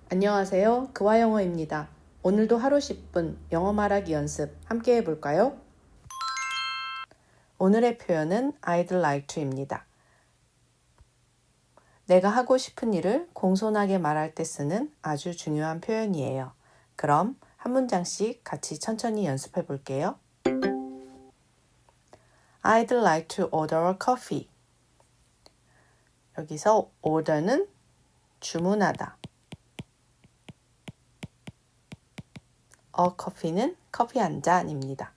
안녕하세요. 그와 영어입니다. 오늘도 하루 10분 영어 말하기 연습 함께 해볼까요? 오늘의 표현은 I'd like to입니다. 내가 하고 싶은 일을 공손하게 말할 때 쓰는 아주 중요한 표현이에요. 그럼 한 문장씩 같이 천천히 연습해 볼게요. I'd like to order a coffee. 여기서 order는 주문하다. A coffee는 커피 한 잔입니다.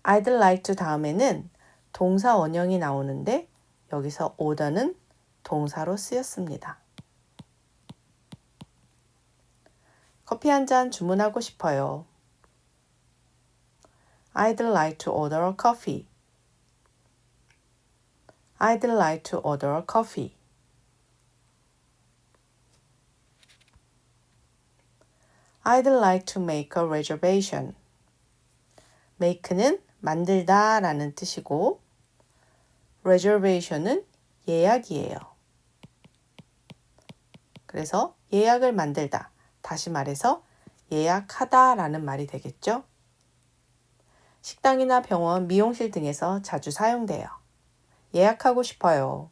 I'd like to 다음에는 동사 원형이 나오는데 여기서 order는 동사로 쓰였습니다. 커피 한 잔 주문하고 싶어요. I'd like to order a coffee. I'd like to order a coffee. I'd like to make a reservation. make는 만들다 라는 뜻이고 reservation은 예약이에요. 그래서 예약을 만들다, 다시 말해서 예약하다 라는 말이 되겠죠? 식당이나 병원, 미용실 등에서 자주 사용돼요. 예약하고 싶어요.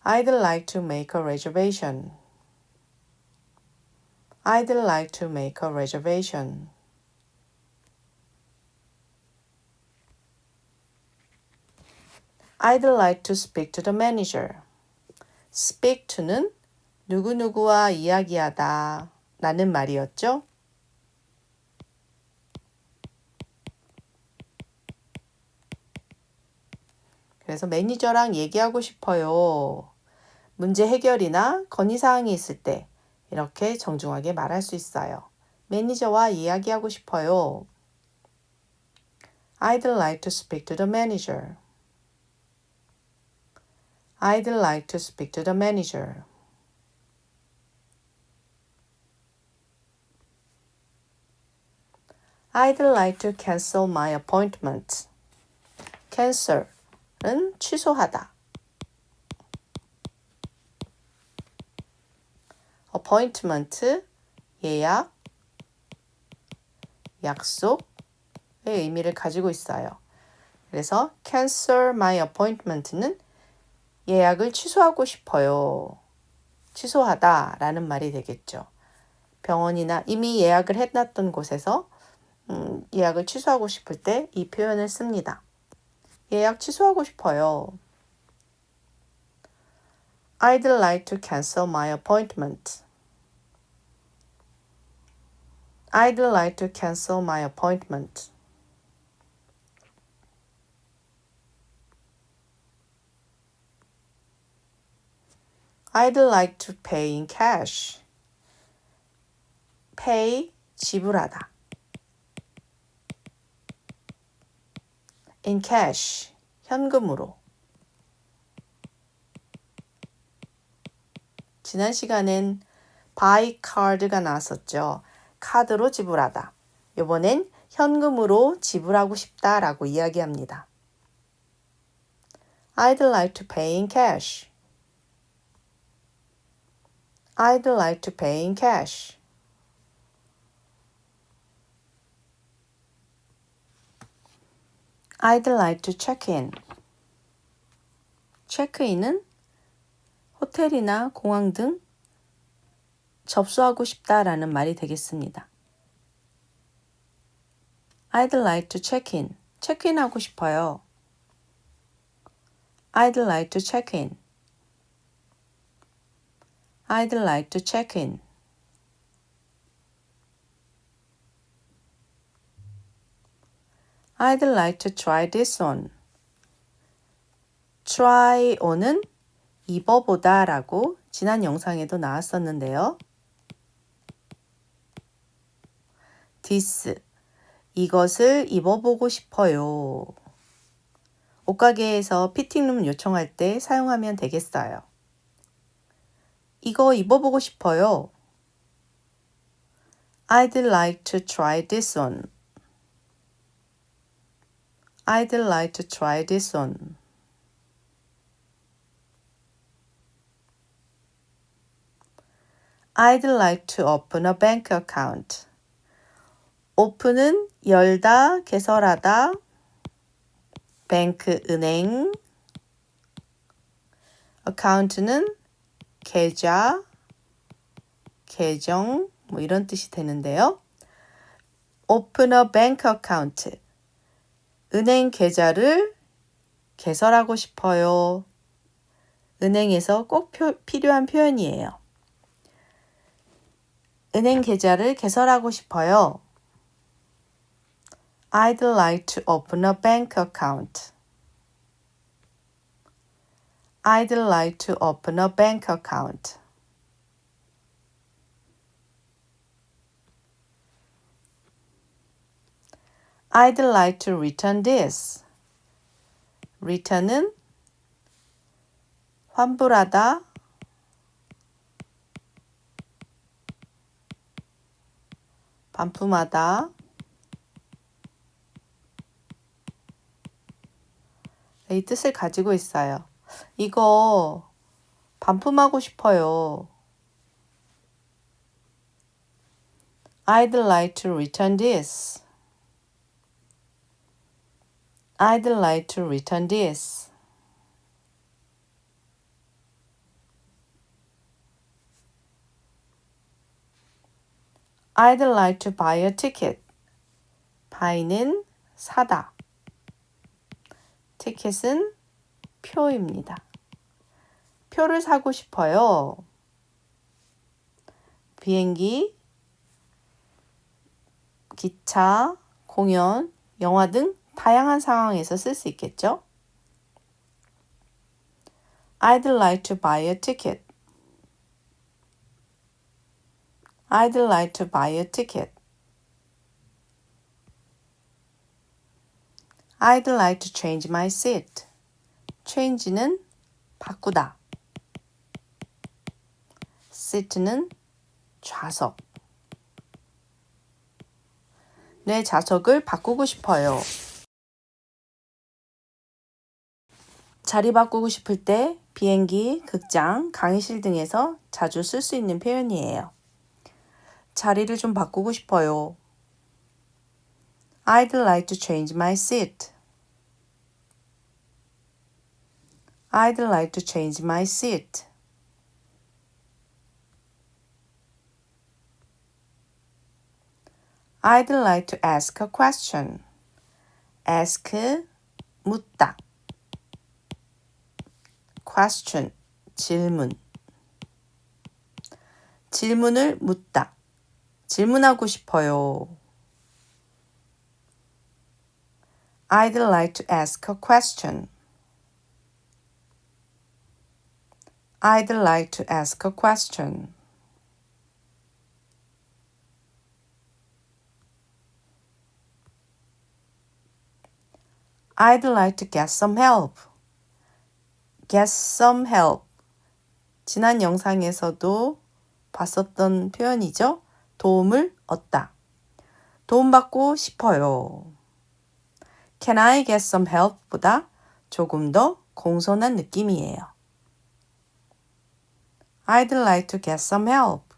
I'd like to make a reservation. I'd like to make a reservation. I'd like to speak to the manager. speak to는 누구누구와 이야기하다 라는 말이었죠. 그래서 매니저랑 얘기하고 싶어요. 문제 해결이나 건의사항이 있을 때 이렇게 정중하게 말할 수 있어요. 매니저와 이야기하고 싶어요. I'd like to speak to the manager. I'd like to speak to the manager. I'd like to cancel my appointment. cancel은 취소하다. appointment, 예약, 약속의 의미를 가지고 있어요. 그래서 cancel my appointment는 예약을 취소하고 싶어요. 취소하다 라는 말이 되겠죠. 병원이나 이미 예약을 해놨던 곳에서 예약을 취소하고 싶을 때 이 표현을 씁니다. 예약 취소하고 싶어요. I'd like to cancel my appointment. I'd like to cancel my appointment. I'd like to pay in cash. pay, 지불하다. in cash, 현금으로. 지난 시간엔 buy card가 나왔었죠. 카드로 지불하다. 이번엔 현금으로 지불하고 싶다라고 이야기합니다. I'd like to pay in cash. I'd like to pay in cash. I'd like to check in. 체크인은 호텔이나 공항 등 접수하고 싶다라는 말이 되겠습니다. I'd like to check in. 체크인하고 싶어요. I'd like to check in. I'd like to check in. I'd like to try this on. try on은 입어보다 라고 지난 영상에도 나왔었는데요. this, 이것을 입어보고 싶어요. 옷가게에서 피팅룸 요청할 때 사용하면 되겠어요. 이거 입어보고 싶어요. I'd like to try this on. I'd like to try this on. I'd like to open a bank account. open은 열다, 개설하다, bank, 은행, account는 계좌, 계정, 뭐 이런 뜻이 되는데요. open a bank account. 은행 계좌를 개설하고 싶어요. 은행에서 꼭 필요한 표현이에요. 은행 계좌를 개설하고 싶어요. I'd like to open a bank account. I'd like to open a bank account. I'd like to return this. return은 환불하다, 반품하다, 이 뜻을 가지고 있어요. 이거 반품하고 싶어요. I'd like to return this. I'd like to return this. I'd like to buy a ticket. buy는 사다. 티켓은 표입니다. 표를 사고 싶어요. 비행기, 기차, 공연, 영화 등 다양한 상황에서 쓸 수 있겠죠? I'd like to buy a ticket. I'd like to buy a ticket. I'd like to change my seat. change는 바꾸다. seat는 좌석. 내 좌석을 바꾸고 싶어요. 자리 바꾸고 싶을 때 비행기, 극장, 강의실 등에서 자주 쓸 수 있는 표현이에요. 자리를 좀 바꾸고 싶어요. I'd like to change my seat. I'd like to change my seat. I'd like to ask a question. ask, 묻다. question, 질문. 질문을 묻다. 질문하고 싶어요. I'd like to ask a question. I'd like to ask a question. I'd like to get some help. get some help. 지난 영상에서도 봤었던 표현이죠. 도움을 얻다. 도움받고 싶어요. Can I get some help? 보다 조금 더 공손한 느낌이에요. I'd like to get some help.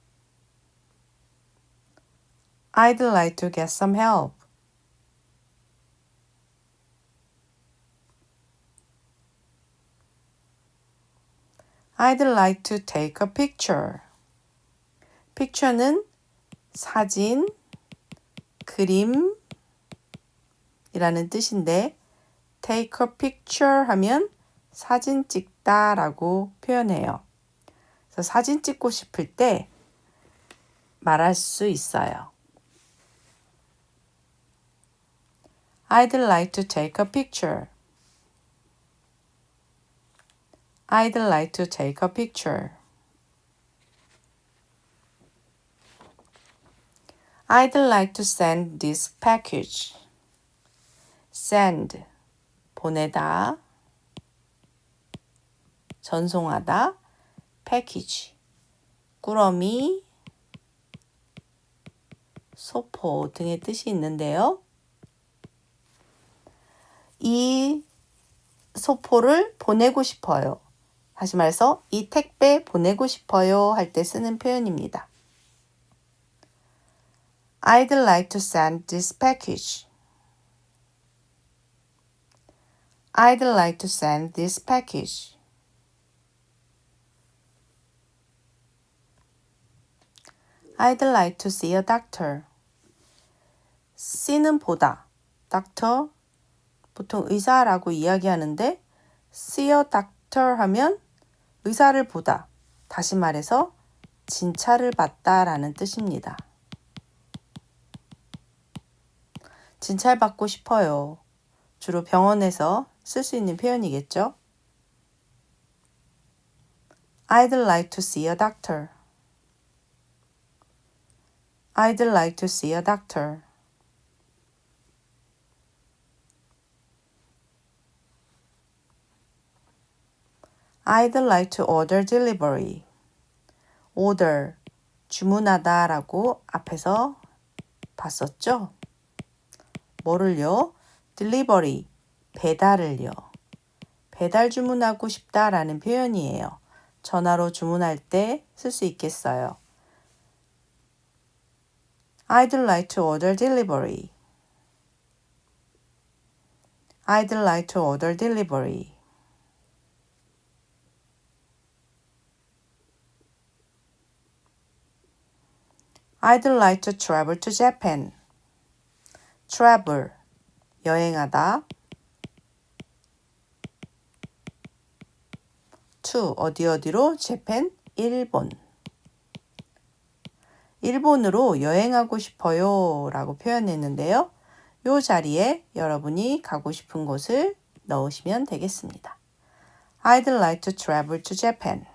I'd like to get some help. I'd like to take a picture. picture는 사진, 그림 이라는 뜻인데 take a picture 하면 사진 찍다 라고 표현해요. 그래서 사진 찍고 싶을 때 말할 수 있어요. I'd like to take a picture. I'd like to take a picture. I'd like to send this package. send, 보내다, 전송하다, package, 꾸러미, 소포 등의 뜻이 있는데요. 이 소포를 보내고 싶어요. 다시 말해서 이 택배 보내고 싶어요 할 때 쓰는 표현입니다. I'd like to send this package. I'd like to send this package. I'd like to see a doctor. see는 보다, doctor, 보통 의사라고 이야기하는데 see a doctor 하면 의사를 보다, 다시 말해서 진찰을 받다라는 뜻입니다. 진찰받고 싶어요. 주로 병원에서 쓸 수 있는 표현이겠죠? I'd like to see a doctor. I'd like to see a doctor. I'd like to order delivery. order, 주문하다 라고 앞에서 봤었죠? 뭐를요? delivery, 배달을요. 배달 주문하고 싶다라는 표현이에요. 전화로 주문할 때 쓸 수 있겠어요. I'd like to order delivery. I'd like to order delivery. I'd like to travel to Japan. travel, 여행하다. to, 어디로? Japan, 일본. 일본으로 여행하고 싶어요 라고 표현했는데요. 이 자리에 여러분이 가고 싶은 곳을 넣으시면 되겠습니다. I'd like to travel to Japan.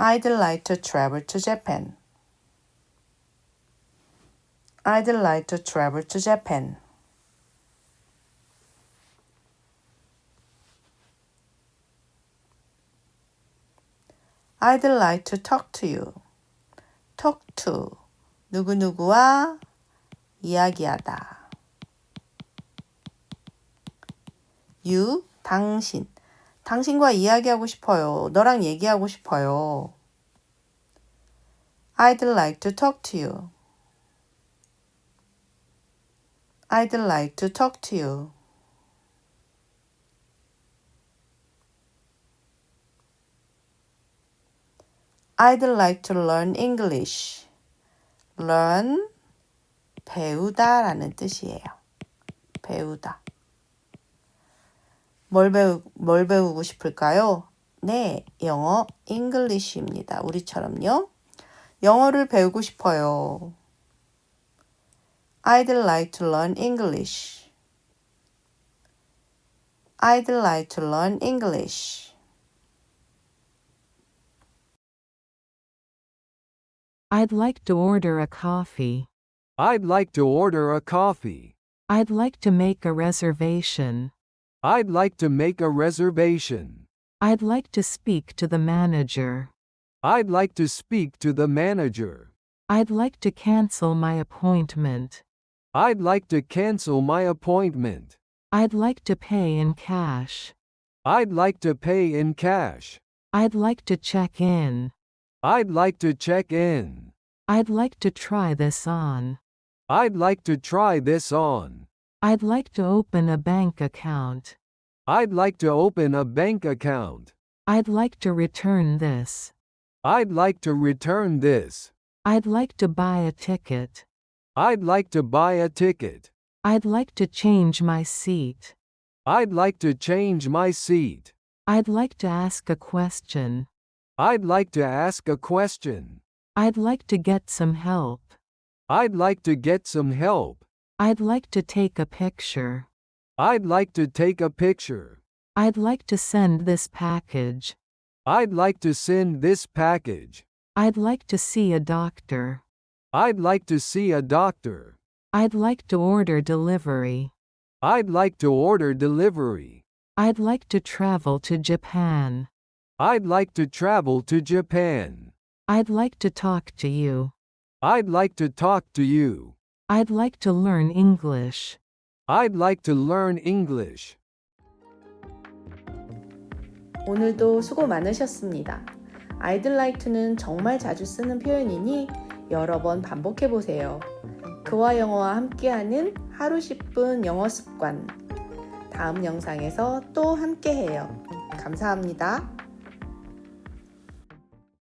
I'd like to travel to Japan. I'd like to travel to Japan. I'd like to talk to you. talk to, 누구누구와 이야기하다. you, 당신. 당신과 이야기하고 싶어요. 너랑 얘기하고 싶어요. I'd like to talk to you. I'd like to talk to you. I'd like to learn English. learn, 배우다 라는 뜻이에요. 배우다. 뭘 배우고 싶을까요? 네, 영어 English입니다. 우리처럼요. 영어를 배우고 싶어요. I'd like to learn English. I'd like to learn English. I'd like to order a coffee. I'd like to order a coffee. I'd like to make a reservation. I'd like to make a reservation. I'd like to speak to the manager. I'd like to speak to the manager. I'd like to cancel my appointment. I'd like to cancel my appointment. I'd like to pay in cash. I'd like to pay in cash. I'd like to check in. I'd like to check in. I'd like to try this on. I'd like to try this on. I'd like to open a bank account. I'd like to open a bank account. I'd like to return this. I'd like to return this. I'd like to buy a ticket. I'd like to buy a ticket. I'd like to change my seat. I'd like to change my seat. I'd like to ask a question. I'd like to ask a question. I'd like to get some help. I'd like to get some help. I'd like to take a picture. I'd like to take a picture. I'd like to send this package. I'd like to send this package. I'd like to see a doctor. I'd like to see a doctor. I'd like to order delivery. I'd like to order delivery. I'd like to travel to Japan. I'd like to travel to Japan. I'd like to talk to you. I'd like to talk to you. I'd like to learn English. I'd like to learn English. 오늘도 수고 많으셨습니다. I'd like to는 정말 자주 쓰는 표현이니 여러 번 반복해 보세요. 그와 영어와 함께하는 하루 10분 영어 습관. 다음 영상에서 또 함께해요. 감사합니다.